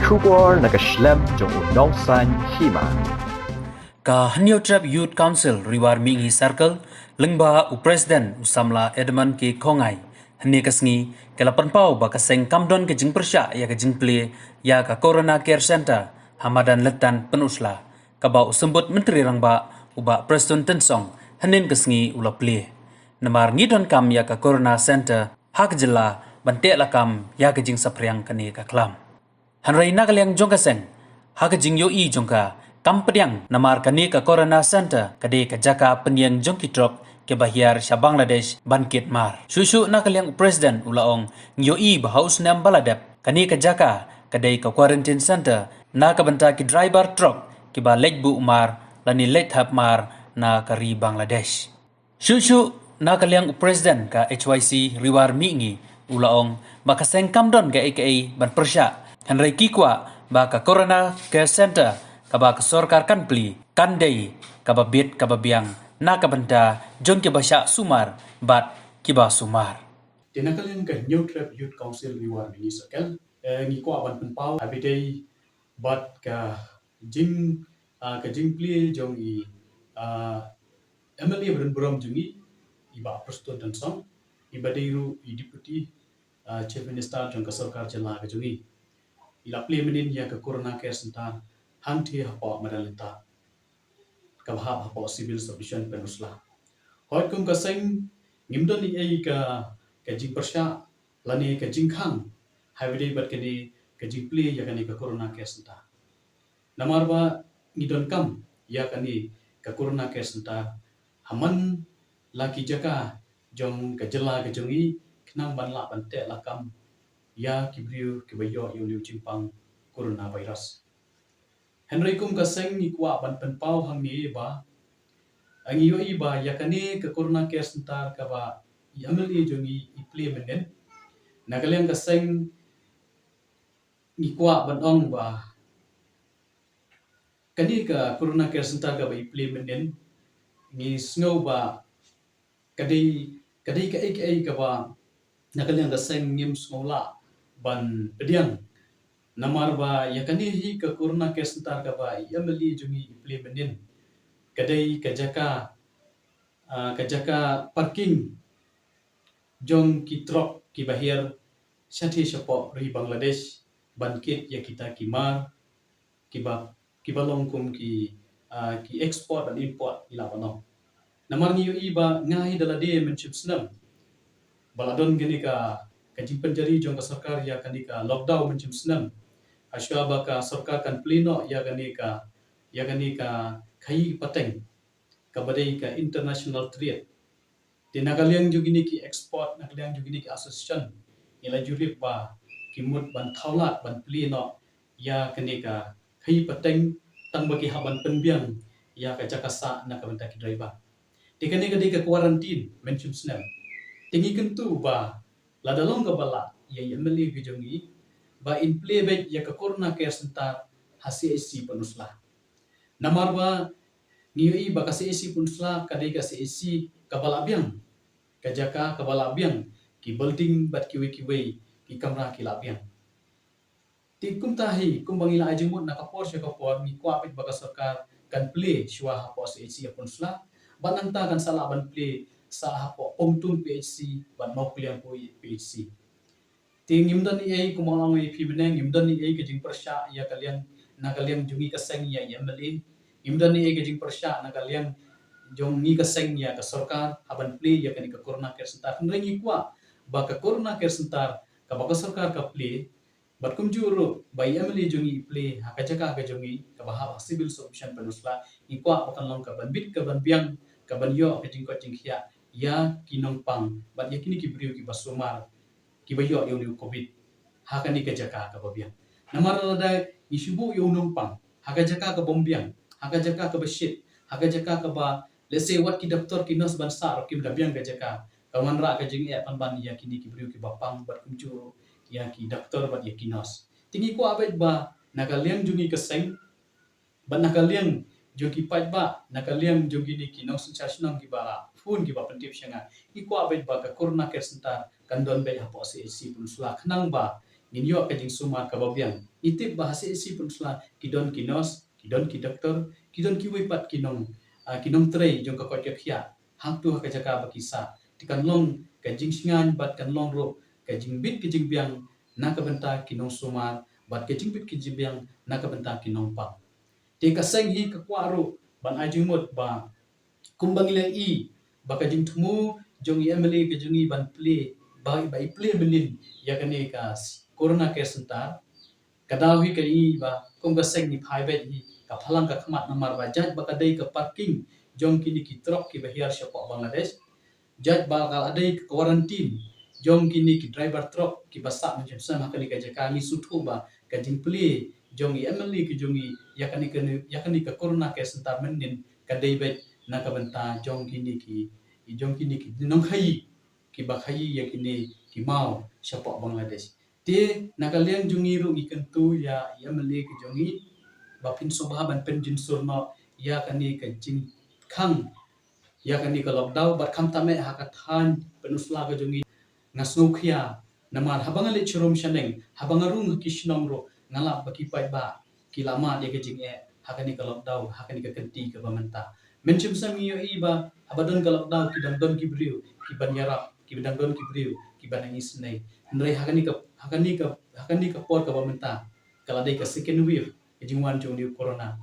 Kubor nakaslab jong udongsan hima. Ka Hanyo Trap Youth Council Riwar Mingi Circle lengba u President Usamla Edman ke Kongai hanya kasngi kelapan pau ba kaseng kamdon ke jing persya ya ke jing ple ya ka Corona Care Center Hamadan Letan Penusla ka ba usembut menteri rangba uba Preston Tensong hanin kasngi ula ple namar ngidon kam ya ka Corona Center hak jela bantek lakam ya ke jing sapriang kani ka klam Hanrai nagalyang jong kaseng hak jing yo i jongka kampediang namar kani ka Corona Center kade ka jaka penyang jong kitrok ke bahiar sya Bangladesh bankit mar susu nagalyang president ulaong yo i bahaus nam baladep kani ka jaka kade ka quarantine center na ka banta ki driver truck ki ba lejbu umar lani lethap mar na kari Bangladesh susu nagalyang president ka HYC Riwar Mingi ulaong makaseng kamdon ka aka ban persya Hanrai kikwa ba ka Corona Care Center ka ba ka sorkar kan pli kandai ka ba bit ka ba biang na ka banta jon ke basya sumar bat kiba sumar Tinakalian ka New Trap Youth Council Riwar Mingi Circle ngi ko aban penpau abidai bat ka jing pli jong i MLA berum jungi iba Preston Tensong ibadairu i deputy chief minister jong ka sarkar jela ka jungi ila pli menin ya ka Corona Care Center hanti hapo madalita ka bahap hapo civil subdivision penusla hoi kum ka seng ngimdon ni ai ka jing persya lani ka jing khang havide bat kani ka jing pli ya kani ka Corona Care Center namar ba ngidon kam ya kani ka Corona Care Center haman laki jaka jong ka jela ka jongi knang banla bante lakam ya kibriu kibayo yu liu chimpang coronavirus Henry kum ka seng ni kwa ban penpau hang ni ba ang iyo iba yakani ka Corona Care Center ka ba yamli jongi iple menen nagaleng ka seng ni kwa ban ong ba kani ka Corona Care Center ka ba iple menen ni snow ba kadai ka ek ka ba nagaleng ka seng ngim smola ban pediang namar ba yakani hi ka Corona Care Center ka ba yamli jungi implementin kadai ka jaka parking jong ki trok ki bahir sathi sapo ri Bangladesh bankit ya kita kimar ki balong kum ki export dan import ila bano namar ngiyo iba ngai dalade menchip snam baladon gini ka kajing penjari jong ka sarkar ya kani ka lockdown mencim senam asya ba ka sarkar kan pleno ya kani ka khai pateng ka badai ka international trade tinagaliang jugini ki export nagaliang jugini ki association ila jurip ba kimut ban thaulat ban pleno ya kani ka khai pateng tang bagi haban penbiang ya ka jakasa na ka banta ki driver tikani ka quarantine mencim senam tingi kentu ba ladalong ka bala ya MLA gijongi ba in playback ya ka Corona Care Center HCAC penusla namar ba niyo ba ka CAC penusla kadai ka CAC ka bala biang ka jaka ka bala biang ki building bat ki ki kamera ki labiang ti kum tahi kum bangila ajimut na kapor siya kapor ni kwapit ba ka sarkar kan play shwa hapo CAC penusla bananta kan sala ban play sa hapo pongtung PHC ban mau kuliah po PHC ting imdan ni ai kumang ai pi meneng imdan ni ai kajing persya ya kalian na kalian jungi kaseng ya MLA imdan ni ai kajing persya na kalian jungi kaseng ya ka sarkar haban play ya kani ka Corona Care Center nrengi kwa ba ka Corona Care Center ka ba ka sarkar ka play bat kum juro ba MLA jungi play ha ka jaka ka jungi ka ba civil subdivision penusla ikwa akan long ka ban bit ka ban biang ka ban yo kajing ko jing ya kinong pang bat yakini ki briu ki basumar ki bayo yung COVID hakani ka jaka ka babiang namar da isubu yung nong pang haka jaka ka bombiang haka jaka ka bashit haka jaka ka ba let's say what ki doktor ki nurse ban sar ki dabiang ka jaka kawan ra ka jing pan ban yakini ki briu ki bapang bat kumjuro ya ki doktor bat yakini nurse tingi ko abet ba nakaliang jungi kaseng ban nakaliang jogi pat ba nakaliang jogi ni ki nong sensation ki ba phone ki ba pentip syanga iko abet ba ka Corona Care Center kandon be hapo CAC penusla khnang ba ninyo ka jing sumar ka babiang itip bahasa isi pun sla kidon kinos kidon ki doktor kidon ki wipat kinong trei jong ka kot ka khia hang tu ka jaka ba kisa tikan long ka jing singan bat kan long ro ka jing bit ki jing biang na ka benta kinong sumar bat ka jing bit ki jing biang na ka benta kinong pa te ka seng hi ka kwaro ban ajing mot ba kumbang ilang i baka jing tumu jong i emily ke jong i ban play ba i play belin ya kane ka corona care center kadawi ka i ba kung ka seng ni phai bet hi ka phalang ka khamat namar ba jaj baka dei ka parking jong kini ki trok ki bahir syapo Bangladesh jaj bakal adai ka quarantine jong kini ki driver trok ki basak macam sama kali ka jaka ni sutu ba ka jing play jong i emily ki jong i ya kani ka corona care center menin ka dei bet na ka benta jong kini ki nong khai ki ba khai ya kini ki mau syapo Bangladesh te nakaliang jungi ru ikan tu ya mele ke jongi bapin sobha ban pen jin surno ya kani ka jing khang ya kani ka lockdown bat kham tame ha ka than penusla ka jongi ngasno khia namar habang ale churum shaneng habang arung ki shnong ro ngala baki pai ba ki lama de ke jing ha kani ka lockdown ha kani ka kanti ka bamanta menchim sami yo iba abadon ka lockdown ki dang don ki briu ki ban yarap ki dang don ki briu ki ban isnei ndrai hakani ka por ka bamenta kala dai ka second wave ke jingwan jong ni corona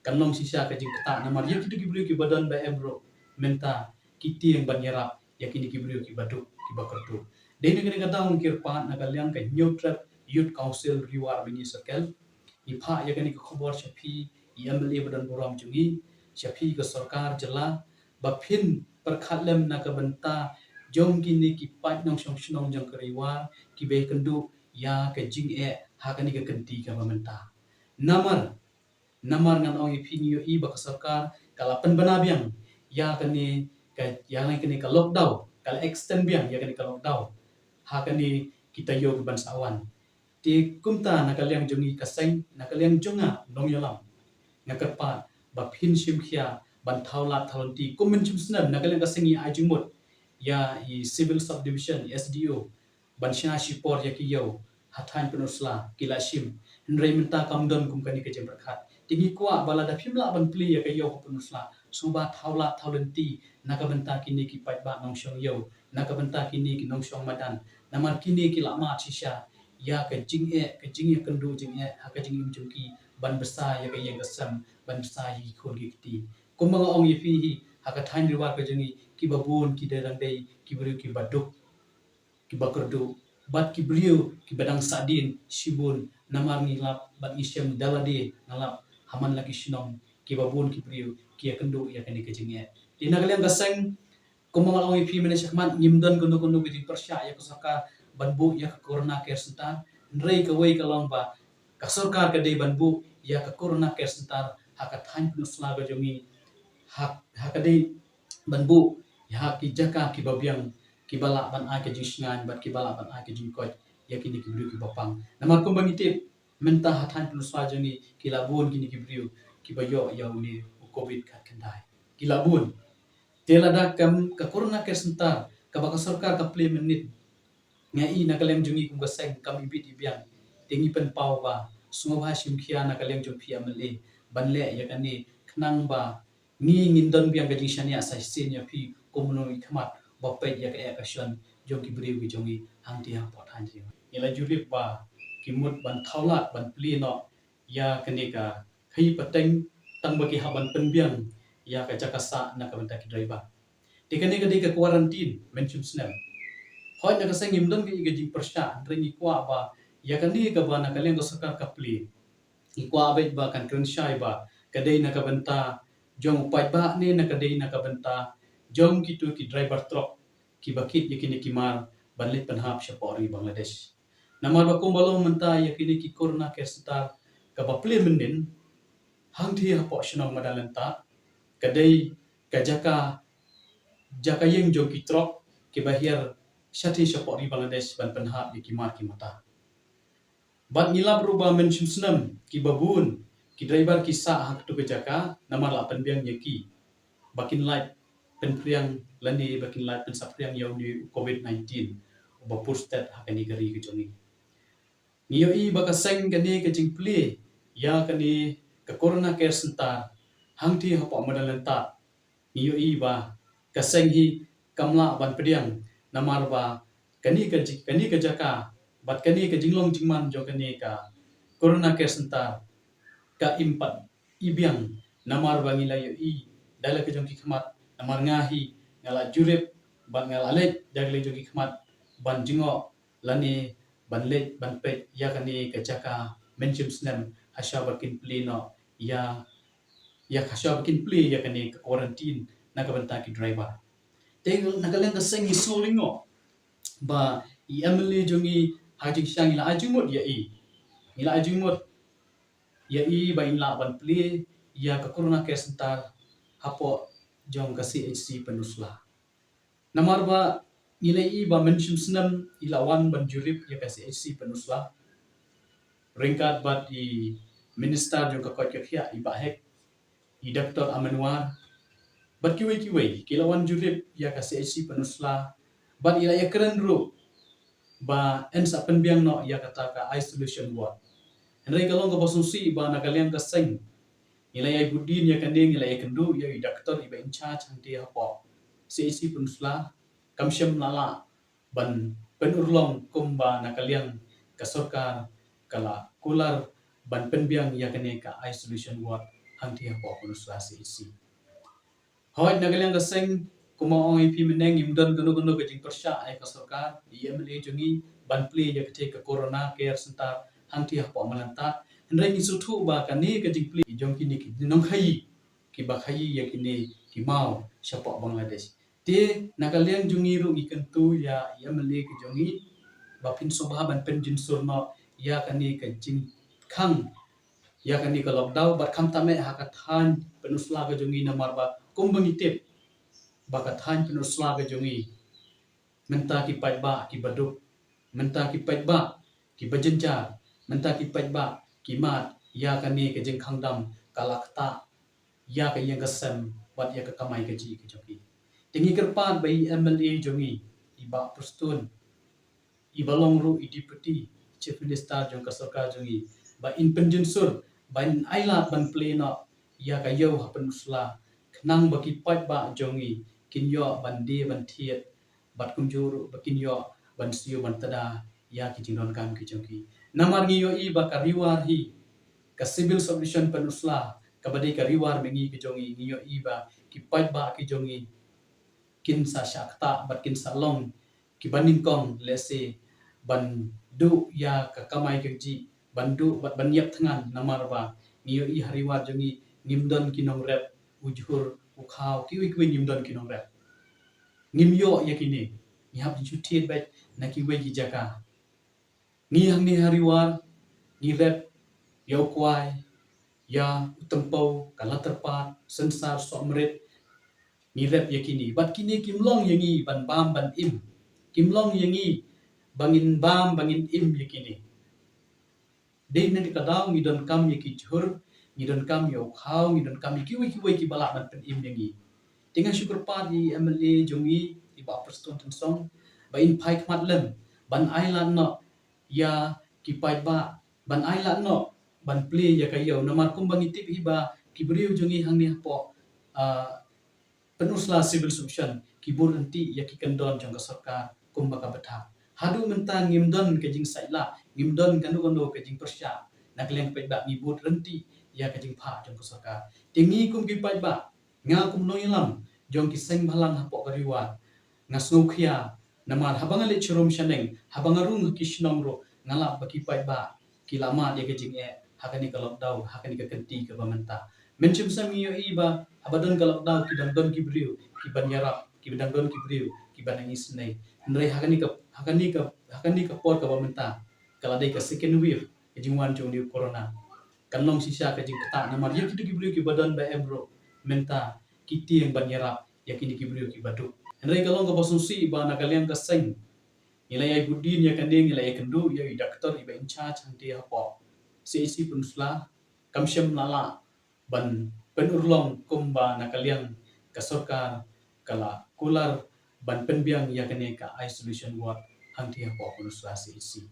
kanlong sisa ka jing kata namar ya kitu ki brio ki badan ba ebro menta kiti yang ban yarap ya kini ki brio ki badu ki bakartu dai ne ka daun ki pa na ka lyang ka neutral youth council riwar bini circle ipa ya kani ka khobor shapi yamle badan boram jungi shapi ka sarkar jala baphin perkhatlem na ka banta jong kini ki pat nong shong shnong jang kariwar ki be kendu ya ka jing ha kani ka kanti ka bamenta namar ngan ong ipinyo i baka sarkar kala penbana biang ya kani ka lockdown kala extend biang ya kani ka lockdown ha kani kita yo ban sawan ti kumta nakaliang jongi kaseng nakaliang jonga nong yalam nakarpa baphin sim khia ban thaulat thalonti kumen chim snam nakaliang kaseng i ajumot ya i civil subdivision SDO ban shina shipor ya ki yo hathan penusla kila shim nrei minta kamdon kum kani ke jem rakhat tingi kwa bala da phimla ban pli ya ke yo penusla suba thaulat thalonti nakabenta kini ki pai ba nong shong yo nakabenta kini ki nong shong madan namar kini ki lama chisha ya ka jing ya kendu jing ha ka jing jungki ban besar ya ka yang kesam ban besar yi khol gi ti kumang ong yi fi hi ha ka thain riwa ka jingi ki babun ki derang dei ki bru ki baduk ki bakardu bat ki beliau ki badang sadin shibun namar ngilap bat isyam dalade ngalap haman lagi shinong ki babun ki beliau ki akendu ya kani kejinge di nagaliang gaseng kumang ong ipi mene syakman nyimdan kuno bidi persya ya kusaka banbu ya ka corona care center nrei ka wei ka long ba ka sarkar ka dei banbu ya ka corona care center ha ka thain nusla ga jongi ha ka dei banbu ya ki jaka ki babiang ki bala ban a ke jisngan bat ki bala ban a ke jingkot ya kini ki brio ki bapang namar ko bangite menta hathan nusla jongi ki labun kini ki brio ki bayo ya uni covid kat kendai ki labun telada kam ka corona care center ka baka sarkar ka play menit ngai nakalem jungi kum gaseng kam ibit ibiang tingi pen pau ba sunga sim khia nakalem jung phia male banle ya kani khnang ba ngi ngindon biang ka jingshania sa sin ya phi komuno ikhamat ba pe ya ka action jong ki bri wi jongi hang dia pot han ji ila juri ba kimut ban thaulat ban pli no ya kani ka khai pateng tang ba ki haban pen biang ya ka jakasa na ka banta ki driver tikani ka di ka quarantine mention snap hoi na kaseng imdon ki gaji persya drengi kwa ba ya kani ka ba na kaleng ka sarkar ka pli ikwa bet ba kan krensyai ba kadai na ka banta jong pai ba ne na kadai na ka banta jong kitu ki driver truck ki bakit yakini ki mar banlit panhap sya pori Bangladesh namar ba kumbalong menta yakini ki corona care center ka ba pli menin hang thi hapo shnong madalenta kadai ka jaka yeng jong ki truck ki bahir syati syapori Bangladesh ban panhap ki mar ki mata bat ngilap ruba mention snam ki babun ki driver ki sa hak tu ke jaka namar la pen biang yaki bakin light pen priang lani bakin light pen sapriang yaw ni covid-19 ba pustet hakani gari ke joni Ngiyo i baka seng kani ke jing pli ya kani ke corona care center hang ti hapo madalanta ngiyo i ba ka seng hi kamla ban pediang namar ba kani ke jaka bat kani ke jinglong jingman jo kani ka corona care center ka impat ibiang namar ba ngila yo i dala ke jong ki khmat namar ngahi ngala jurip ban ngala let jagle jo ki khmat ban jingo lani ban let ban pet ya kani ke jaka mention snem hasya bakin plino ya hasya bakin pli ya kani ke quarantine na ka banta ki driver tengel nakaleng ka seng isolingo ba i emily jongi haji syang ila ajumut ya i ila ajumut ya i ba inla ban pli ya ka corona care center hapo jong ka CHC penusla namar ba nilai i ba mention senam ila wan ban jurip ya ka CHC penusla ringkat bat i minister jong ka kot ka i ba hek i Dr. Amenwar bat kiwai kilawan jurip ya ka CHC penusla bat ila ya keren ru ba en sa penbiang no ya kata ka isolation ward Henry kalong ka basusi ba nakaliang ka seng ila ya budin ya kanding ila ya kendu ya i doktor iba in charge hanti hapo CHC penusla kamsyam lala ban penurlong kumba nakaliang ka sorkar kala kular ban penbiang ya kane ka isolation ward hanti hapo penusla CHC Hoy nagalang kaseng kumaong ipi meneng imdan gano ke jing persya ay ka sarkar IMLA jungi banpli ya kete ka corona care center hangti hapo malanta ndrai ni sutu ba kani ke jing pli jong kini ki nong khai ki ba khai ya kini ki mau syapo Bangladesh te nagalang jungi ru ikan tu ya IMLA ki jungi ba pin sobha ban pen jin surno ya kani ke jing khang ya kani ka lockdown bat kham tame hakathan penusla ka jungi namar ba kumbang itip bakathan penusla ka jungi menta ki paitba ki baduk menta ki paitba ki bajenja menta ki paitba ki mat ya kani ka jing khangdam kalakta ya ka yang kasem wat ya ka kamai ka ji ka jungi tingi kerpat bai MLA jungi iba prostun ibalong ru i deputy chief minister jong ka sarkar jungi ba in penjensur ban ailat ban pleno ya ka yo hapen usla nang baki pat ba jongi kinyo ban de ban thiet bat kunjuru bakinyo ban siyo ban tada ya ki jingron kam ki jongi namar ngiyo i ba ka riwar hi ka civil submission penusla ka badai ka riwar mengi ki jongi ngiyo i ba ki pat ba ki jongi kin sa syakta bat kin sa long ki baning kong lese ban du ya ka kamai ke ji ban du bat ban yap thangan namar ba ngiyo i hariwar jongi ngimdon kinong rep ujhur ukhaw kiwi ngimdon kinong rep ngimyo yakini ngihap jutit bet na kiwi ki jaka ngihang ni hariwar ni rep ya ukwai ya utempau kalaterpat sensar somret ni rep yakini bat kini kimlong yangi ban bam ban im kimlong yangi bangin bam bangin im yakini dei na kadang ngidon kam yaki jhur ngidon kam yo khau ngidon kam kiwi ki balak ban pen im yangi tinga syukur padi MLA jongi iba perston tensong ba in pai khmat lem ban ailan no ya ki pai ba ban ailan no ban play ya kayo namar kumbang itip iba kibriu jongi hangni hapo penusla civil submission kibur nanti ya ki kendon jong ka sarkar kumba ka betha hadu mentang ngimdon ke jing saila ngimdon kanu ke jing persya nakleng pet ba ngibut renti ya ke jing pha jong ka sarkar tingi kum ki pai ba nga kum noilam jong ki seng balang hapo kariwa ngasno khia namar habang ale churum shaneng habang arung ki shnong ro ngala baki pai ba ki lama dia ke jing e hakani ka lockdown hakani ka kenti ka bamenta menchum sam yo iba abadan ka lockdown ki dangdon ki briu ki banyarap ki dangdon ki briu ki banangis nei ndrai hakani ka por ka bamenta kala dai ka second wave ke jingwan jong ni corona kanlong sisa ka jing kata namar ya ki briu ki badan ba ebro menta kiti yang banyarap yakini ki briu ki badu ndrai kalong ka basusi ba nakaliang ka seng ila ya budin ya kanding ila ya kendu ya doktor iba in charge hanti hapo CAC penusla kamsyam lala ban penurlong kumba nakaliang ka sarkar kala kular ban penbiang ya kane ka isolation ward hanti hapo penusla CAC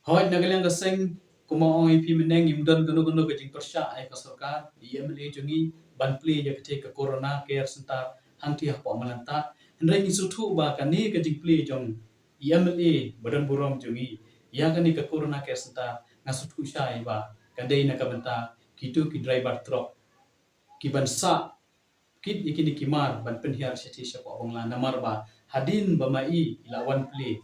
Hoi nagalang kaseng kuma ong ipi meneng imdan gano ke jing persya ai ka sarkar IMLA jungi ban pli ya ke corona care center hang ti hapo malanta hendrai ni sutu ba kani ke jing pli jong IMLA badan burom jungi ya kani ke corona care center ngasutu syai ba kadai na kabenta kitu ki driver truck ki ban sa kit ikini kimar ban penhiar syati syapa ongla namar ba hadin ba mai ila wan pli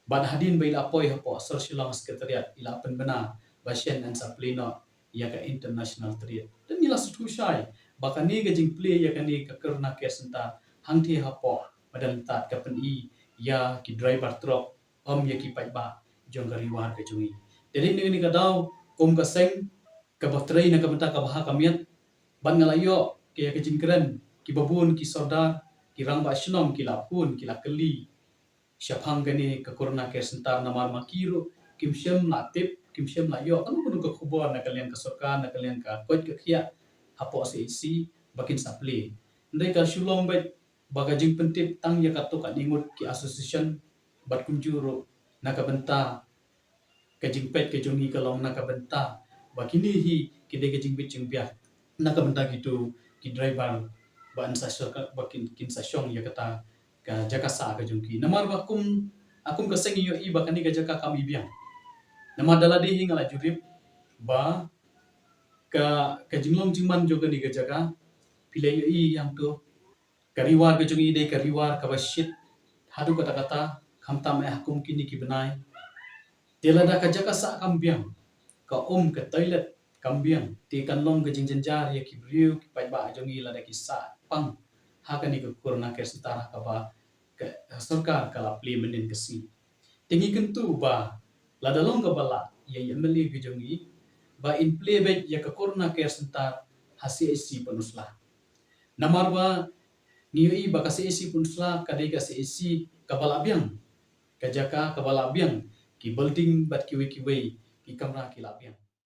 ban hadin ba ila poi hapo sar silang sekretariat ila penbena basien an saplino ya ka international trade dan ila sutu syai bakani gajing pli ya kani ka karna ke senta hangti hapo badan tat ka pen i ya ki driver truck ya ki pai ba jong gariwar ke jungi jadi ni ka daw ka seng ka batrei na ka menta ka baha kamiat ban ngalayo ke ka jingkren ki babun ki sodar ki rang ba snom ki lapun ki lakeli syapang gani ke corona care center namar makiro kimsem latip kimsem layo kan kudu ke khubor na kalian ke sarkar na kalian ka kot ke khia hapo CAC bakin sapli ndai ka shulong bet baga jing pentip tang ya kato ka ningut ki association bat kunjuro na ka benta ka jing pet ke jongi ka long na ka benta bakini hi kide ke jing bit jing bia na ka benta gitu ki driver ban sa bakin kin sa syong ya kata ka jaka sa ka jungki namar akum ka sengi yo i bakani ka jaka kami biang namar daladi hingala jurip ba ka jinglong jingman juga ni ka jaka pile yo i yang tu kariwar ka jungi dei kariwar ka basit hadu kata-kata kamtam akum kini ki benai telada ka jaka sa kam biang ka ka toilet kam biang ti kan long ka jingjanjar ya ki briu ki pai ba jungi lada ki sa pang hakani ka corona care setara ka ba sarkar kala pli menin kesi tingi kentu ba la dalong ka bala ya MLA bijongi ba in play bet ya ka corona care center HCAC penusla namar ba ngiyi ba ka CAC penusla kadai ka CAC ka bala biang ka jaka ka bala biang ki building bat ki wiki ki kamra ki la biang